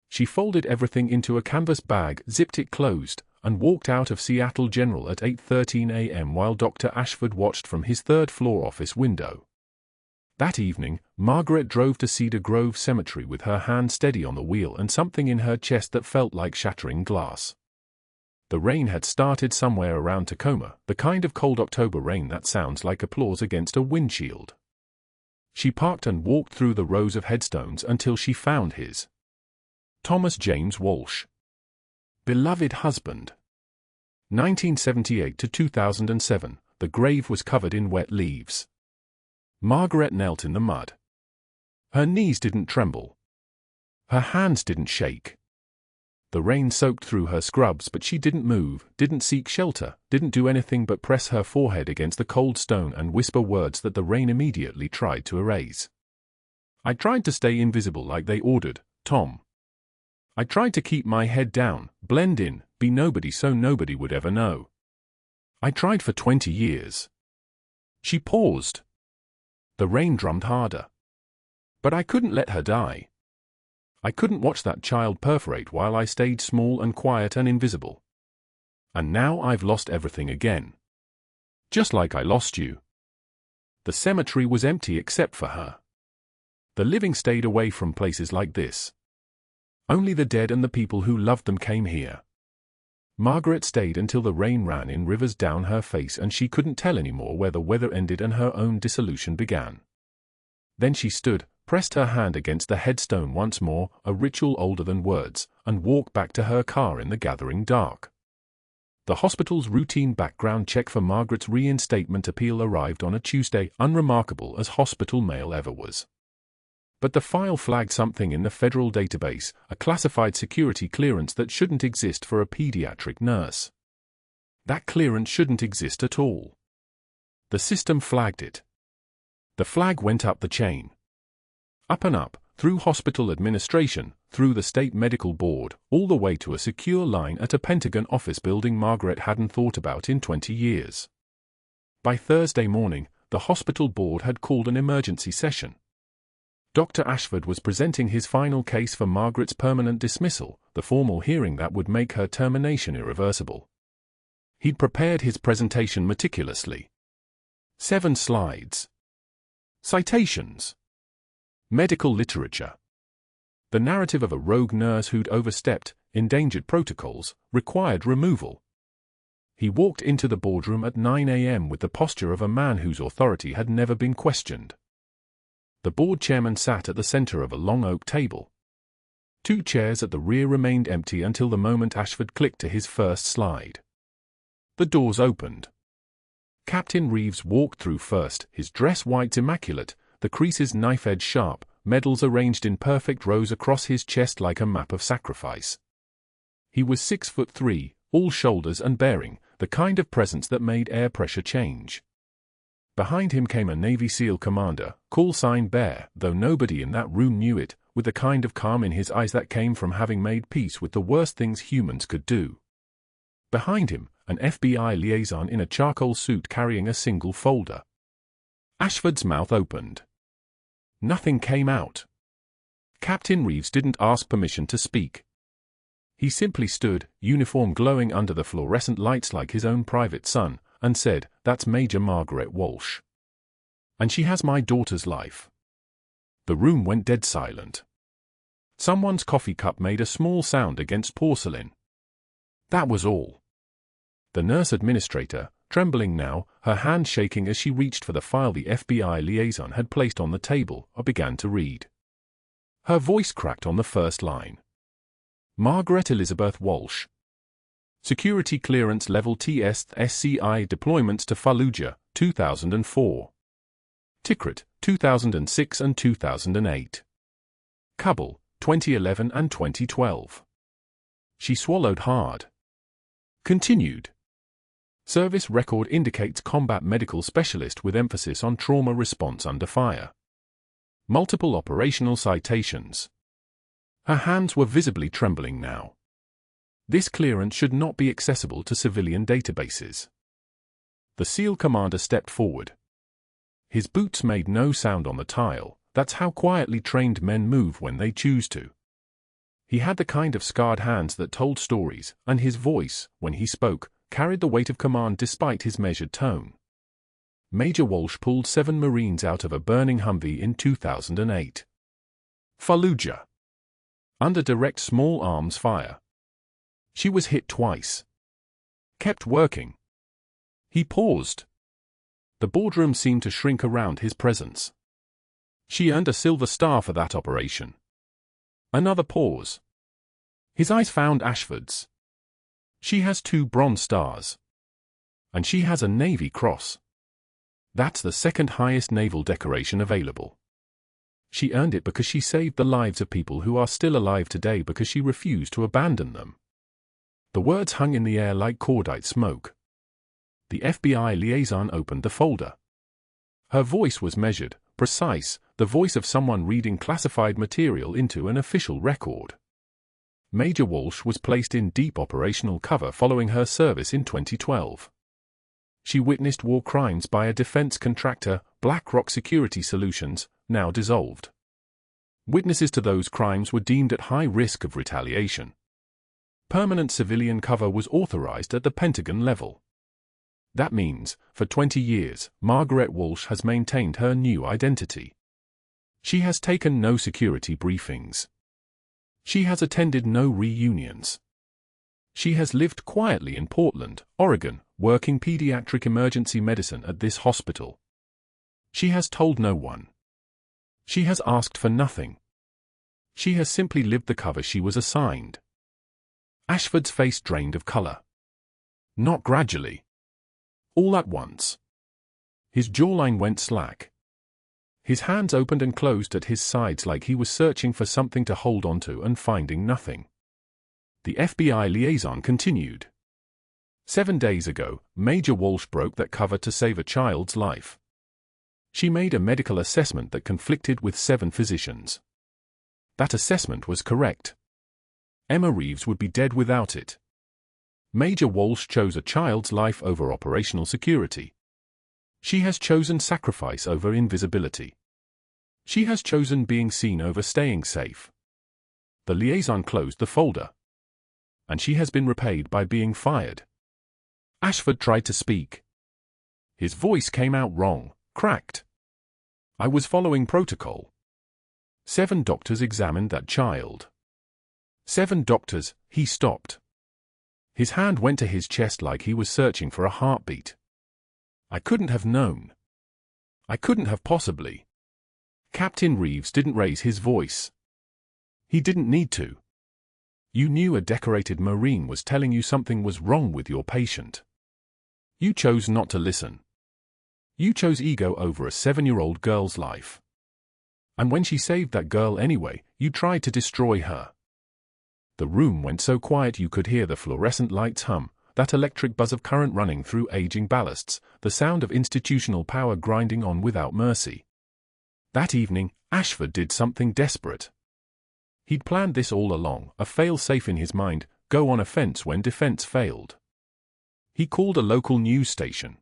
She folded everything into a canvas bag, zipped it closed, and walked out of Seattle General at 8:13 a.m. while Dr. Ashford watched from his 3rd-floor office window. That evening, Margaret drove to Cedar Grove Cemetery with her hand steady on the wheel and something in her chest that felt like shattering glass. The rain had started somewhere around Tacoma, the kind of cold October rain that sounds like applause against a windshield. She parked and walked through the rows of headstones until she found his. Thomas James Walsh. Beloved husband. 1978 to 2007, the grave was covered in wet leaves. Margaret knelt in the mud. Her knees didn't tremble. Her hands didn't shake. The rain soaked through her scrubs, but she didn't move, didn't seek shelter, didn't do anything but press her forehead against the cold stone and whisper words that the rain immediately tried to erase. "I tried to stay invisible like they ordered, Tom. I tried to keep my head down, blend in, be nobody so nobody would ever know. I tried for 20 years. She paused. The rain drummed harder. But I couldn't let her die. I couldn't watch that child perforate while I stayed small and quiet and invisible. And now I've lost everything again. Just like I lost you." The cemetery was empty except for her. The living stayed away from places like this. Only the dead and the people who loved them came here. Margaret stayed until the rain ran in rivers down her face and she couldn't tell anymore where the weather ended and her own dissolution began. Then she stood, pressed her hand against the headstone once more, a ritual older than words, and walked back to her car in the gathering dark. The hospital's routine background check for Margaret's reinstatement appeal arrived on a Tuesday, unremarkable as hospital mail ever was. But the file flagged something in the federal database, a classified security clearance that shouldn't exist for a pediatric nurse. That clearance shouldn't exist at all. The system flagged it. The flag went up the chain. Up and up, through hospital administration, through the state medical board, all the way to a secure line at a Pentagon office building Margaret hadn't thought about in 20 years. By Thursday morning, the hospital board had called an emergency session. Dr. Ashford was presenting his final case for Margaret's permanent dismissal, the formal hearing that would make her termination irreversible. He'd prepared his presentation meticulously. 7 slides. Citations. Medical literature. The narrative of a rogue nurse who'd overstepped, endangered protocols, required removal. He walked into the boardroom at 9 a.m. with the posture of a man whose authority had never been questioned. The board chairman sat at the center of a long oak table. 2 chairs at the rear remained empty until the moment Ashford clicked to his first slide. The doors opened. Captain Reeves walked through first, his dress white immaculate, the creases knife-edge sharp, medals arranged in perfect rows across his chest like a map of sacrifice. He was 6'3", all shoulders and bearing, the kind of presence that made air pressure change. Behind him came a Navy SEAL commander, call sign Bear, though nobody in that room knew it, with the kind of calm in his eyes that came from having made peace with the worst things humans could do. Behind him, an FBI liaison in a charcoal suit carrying a single folder. Ashford's mouth opened. Nothing came out. Captain Reeves didn't ask permission to speak. He simply stood, uniform glowing under the fluorescent lights like his own private sun, and said, "That's Major Margaret Walsh. And she has my daughter's life." The room went dead silent. Someone's coffee cup made a small sound against porcelain. That was all. The nurse administrator, trembling now, her hand shaking as she reached for the file the FBI liaison had placed on the table, began to read. Her voice cracked on the first line. Margaret Elizabeth Walsh. Security Clearance Level TS-SCI Deployments to Fallujah, 2004. Tikrit, 2006 and 2008. Kabul, 2011 and 2012. She swallowed hard. Continued. Service record indicates combat medical specialist with emphasis on trauma response under fire. Multiple operational citations. Her hands were visibly trembling now. This clearance should not be accessible to civilian databases. The SEAL commander stepped forward. His boots made no sound on the tile. That's how quietly trained men move when they choose to. He had the kind of scarred hands that told stories, and his voice, when he spoke, carried the weight of command despite his measured tone. Major Walsh pulled 7 Marines out of a burning Humvee in 2008. Fallujah. Under direct small arms fire. She was hit twice. Kept working. He paused. The boardroom seemed to shrink around his presence. She earned a Silver Star for that operation. Another pause. His eyes found Ashford's. She has 2 Bronze Stars. And she has a Navy Cross. That's the second highest naval decoration available. She earned it because she saved the lives of people who are still alive today because she refused to abandon them. The words hung in the air like cordite smoke. The FBI liaison opened the folder. Her voice was measured, precise, the voice of someone reading classified material into an official record. Major Walsh was placed in deep operational cover following her service in 2012. She witnessed war crimes by a defense contractor, BlackRock Security Solutions, now dissolved. Witnesses to those crimes were deemed at high risk of retaliation. Permanent civilian cover was authorized at the Pentagon level. That means, for 20 years, Margaret Walsh has maintained her new identity. She has taken no security briefings. She has attended no reunions. She has lived quietly in Portland, Oregon, working pediatric emergency medicine at this hospital. She has told no one. She has asked for nothing. She has simply lived the cover she was assigned. Ashford's face drained of color. Not gradually. All at once. His jawline went slack. His hands opened and closed at his sides like he was searching for something to hold onto and finding nothing. The FBI liaison continued. 7 days ago, Major Walsh broke that cover to save a child's life. She made a medical assessment that conflicted with 7 physicians. That assessment was correct. Emma Reeves would be dead without it. Major Walsh chose a child's life over operational security. She has chosen sacrifice over invisibility. She has chosen being seen over staying safe. The liaison closed the folder. And she has been repaid by being fired. Ashford tried to speak. His voice came out wrong, cracked. I was following protocol. 7 doctors examined that child. 7 doctors. He stopped. His hand went to his chest like he was searching for a heartbeat. I couldn't have known. I couldn't have possibly. Captain Reeves didn't raise his voice. He didn't need to. You knew a decorated Marine was telling you something was wrong with your patient. You chose not to listen. You chose ego over a 7-year-old girl's life. And when she saved that girl anyway, you tried to destroy her. The room went so quiet you could hear the fluorescent lights hum, that electric buzz of current running through aging ballasts, the sound of institutional power grinding on without mercy. That evening, Ashford did something desperate. He'd planned this all along, a fail-safe in his mind, go on offense when defense failed. He called a local news station.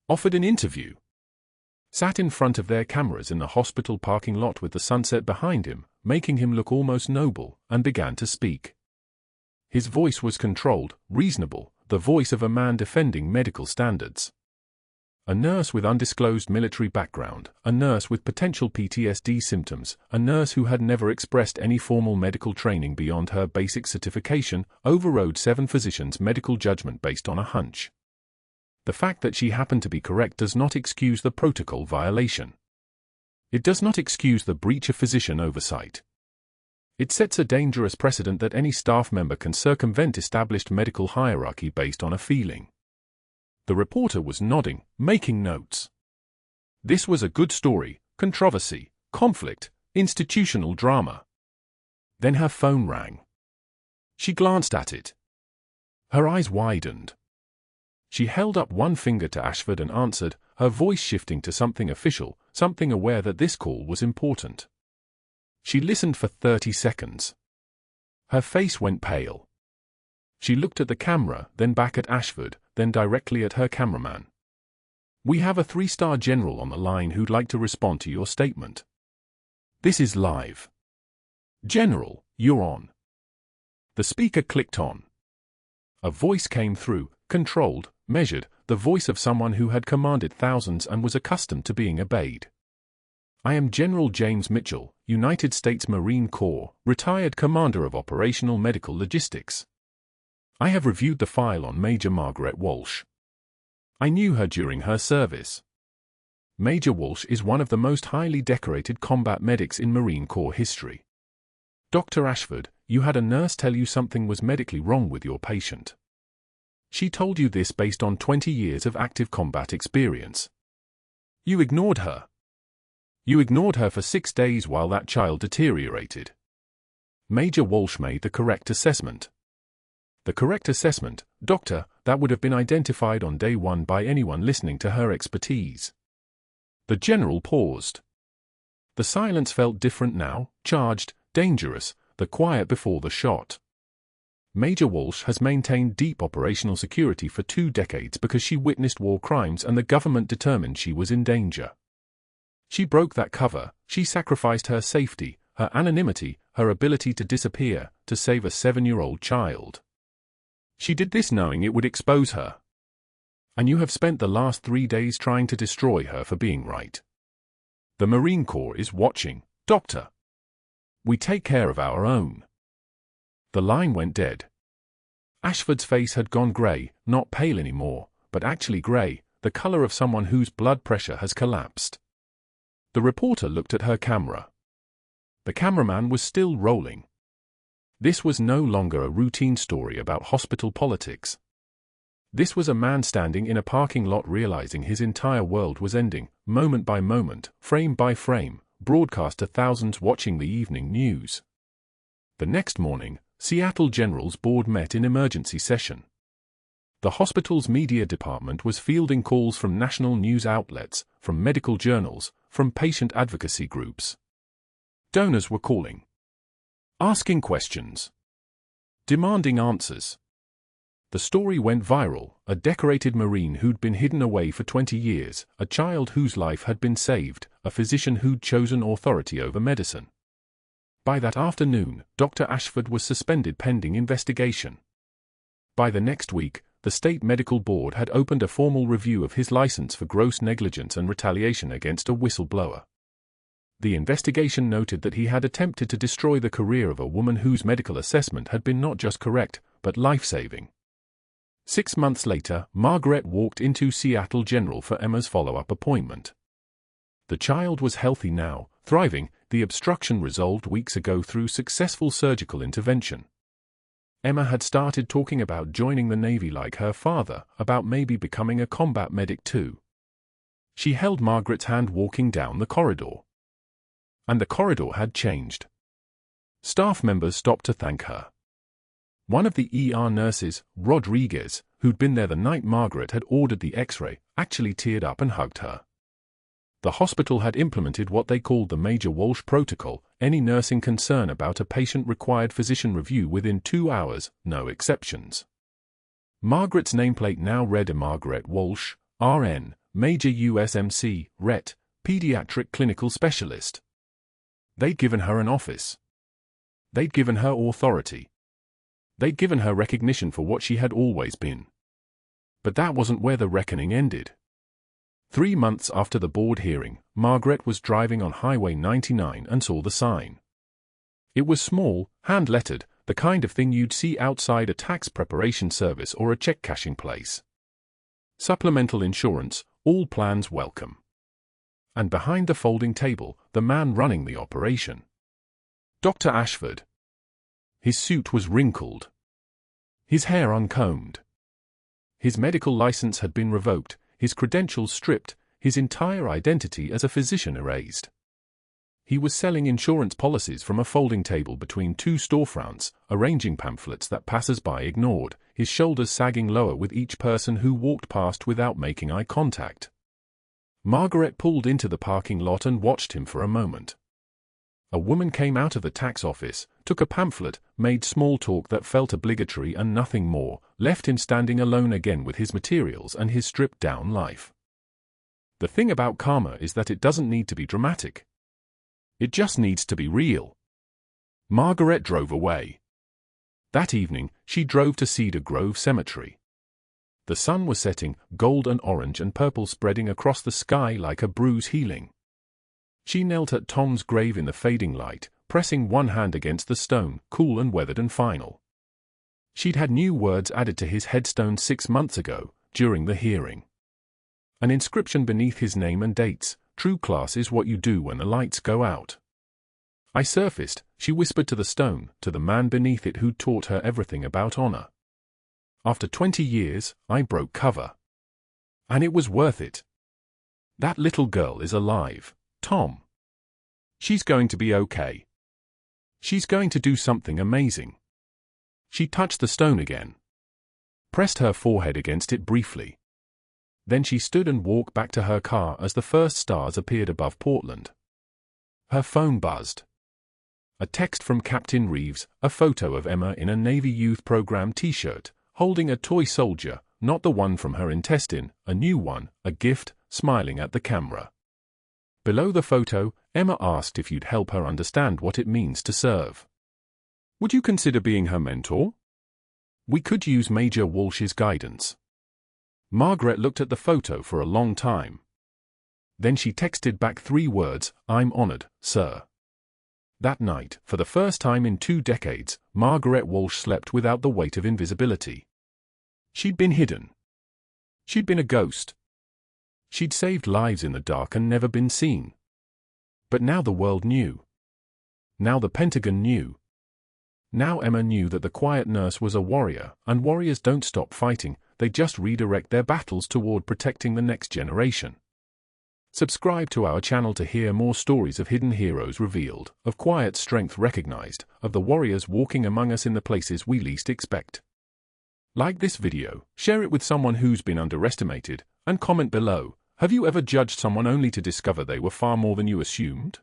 Offered an interview. Sat in front of their cameras in the hospital parking lot with the sunset behind him, making him look almost noble, and began to speak. His voice was controlled, reasonable, the voice of a man defending medical standards. A nurse with undisclosed military background, a nurse with potential PTSD symptoms, a nurse who had never expressed any formal medical training beyond her basic certification, overrode 7 physicians' medical judgment based on a hunch. The fact that she happened to be correct does not excuse the protocol violation. It does not excuse the breach of physician oversight. It sets a dangerous precedent that any staff member can circumvent established medical hierarchy based on a feeling. The reporter was nodding, making notes. This was a good story, controversy, conflict, institutional drama. Then her phone rang. She glanced at it. Her eyes widened. She held up one finger to Ashford and answered, her voice shifting to something official, something aware that this call was important. She listened for 30 seconds. Her face went pale. She looked at the camera, then back at Ashford, then directly at her cameraman. We have a 3-star general on the line who'd like to respond to your statement. This is live. General, you're on. The speaker clicked on. A voice came through, controlled, measured, the voice of someone who had commanded thousands and was accustomed to being obeyed. I am General James Mitchell, United States Marine Corps, retired Commander of Operational Medical Logistics. I have reviewed the file on Major Margaret Walsh. I knew her during her service. Major Walsh is one of the most highly decorated combat medics in Marine Corps history. Dr. Ashford, you had a nurse tell you something was medically wrong with your patient. She told you this based on 20 years of active combat experience. You ignored her. You ignored her for 6 days while that child deteriorated. Major Walsh made the correct assessment. The correct assessment, doctor, that would have been identified on day 1 by anyone listening to her expertise. The general paused. The silence felt different now, charged, dangerous, the quiet before the shot. Major Walsh has maintained deep operational security for 2 decades because she witnessed war crimes and the government determined she was in danger. She broke that cover, she sacrificed her safety, her anonymity, her ability to disappear, to save a 7-year-old child. She did this knowing it would expose her. And you have spent the last 3 days trying to destroy her for being right. The Marine Corps is watching, doctor. We take care of our own. The line went dead. Ashford's face had gone grey, not pale anymore, but actually grey, the colour of someone whose blood pressure has collapsed. The reporter looked at her camera. The cameraman was still rolling. This was no longer a routine story about hospital politics. This was a man standing in a parking lot realizing his entire world was ending, moment by moment, frame by frame, broadcast to thousands watching the evening news. The next morning, Seattle General's board met in emergency session. The hospital's media department was fielding calls from national news outlets, from medical journals, from patient advocacy groups. Donors were calling. Asking questions. Demanding answers. The story went viral, a decorated Marine who'd been hidden away for 20 years, a child whose life had been saved, a physician who'd chosen authority over medicine. By that afternoon, Dr. Ashford was suspended pending investigation. By the next week, the State Medical Board had opened a formal review of his license for gross negligence and retaliation against a whistleblower. The investigation noted that he had attempted to destroy the career of a woman whose medical assessment had been not just correct, but life-saving. 6 months later, Margaret walked into Seattle General for Emma's follow-up appointment. The child was healthy now, thriving, the obstruction resolved weeks ago through successful surgical intervention. Emma had started talking about joining the Navy like her father, about maybe becoming a combat medic too. She held Margaret's hand walking down the corridor. And the corridor had changed. Staff members stopped to thank her. One of the ER nurses, Rodriguez, who'd been there the night Margaret had ordered the X-ray, actually teared up and hugged her. The hospital had implemented what they called the Major Walsh Protocol. Any nursing concern about a patient required physician review within 2 hours, no exceptions. Margaret's nameplate now read Margaret Walsh, RN, Major USMC, RET, Pediatric Clinical Specialist. They'd given her an office. They'd given her authority. They'd given her recognition for what she had always been. But that wasn't where the reckoning ended. 3 months after the board hearing, Margaret was driving on Highway 99 and saw the sign. It was small, hand-lettered, the kind of thing you'd see outside a tax preparation service or a check-cashing place. Supplemental insurance, all plans welcome. And behind the folding table, the man running the operation. Dr. Ashford. His suit was wrinkled. His hair uncombed. His medical license had been revoked, his credentials stripped, his entire identity as a physician erased. He was selling insurance policies from a folding table between 2 storefronts, arranging pamphlets that passers-by ignored, his shoulders sagging lower with each person who walked past without making eye contact. Margaret pulled into the parking lot and watched him for a moment. A woman came out of the tax office, took a pamphlet, made small talk that felt obligatory and nothing more, left him standing alone again with his materials and his stripped-down life. The thing about karma is that it doesn't need to be dramatic. It just needs to be real. Margaret drove away. That evening, she drove to Cedar Grove Cemetery. The sun was setting, gold and orange and purple spreading across the sky like a bruise healing. She knelt at Tom's grave in the fading light, pressing one hand against the stone, cool and weathered and final. She'd had new words added to his headstone 6 months ago, during the hearing. An inscription beneath his name and dates, "True class is what you do when the lights go out." I surfaced, she whispered to the stone, to the man beneath it who'd taught her everything about honor. After 20 years, I broke cover. And it was worth it. That little girl is alive, Tom. She's going to be okay. She's going to do something amazing. She touched the stone again. Pressed her forehead against it briefly. Then she stood and walked back to her car as the first stars appeared above Portland. Her phone buzzed. A text from Captain Reeves, a photo of Emma in a Navy Youth Program t-shirt, holding a toy soldier, not the one from her intestine, a new one, a gift, smiling at the camera. Below the photo, Emma asked if you'd help her understand what it means to serve. Would you consider being her mentor? We could use Major Walsh's guidance. Margaret looked at the photo for a long time. Then she texted back 3 words, "I'm honored, sir." That night, for the first time in 2 decades, Margaret Walsh slept without the weight of invisibility. She'd been hidden. She'd been a ghost. She'd saved lives in the dark and never been seen. But now the world knew. Now the Pentagon knew. Now Emma knew that the quiet nurse was a warrior, and warriors don't stop fighting, they just redirect their battles toward protecting the next generation. Subscribe to our channel to hear more stories of hidden heroes revealed, of quiet strength recognized, of the warriors walking among us in the places we least expect. Like this video, share it with someone who's been underestimated, and comment below, have you ever judged someone only to discover they were far more than you assumed?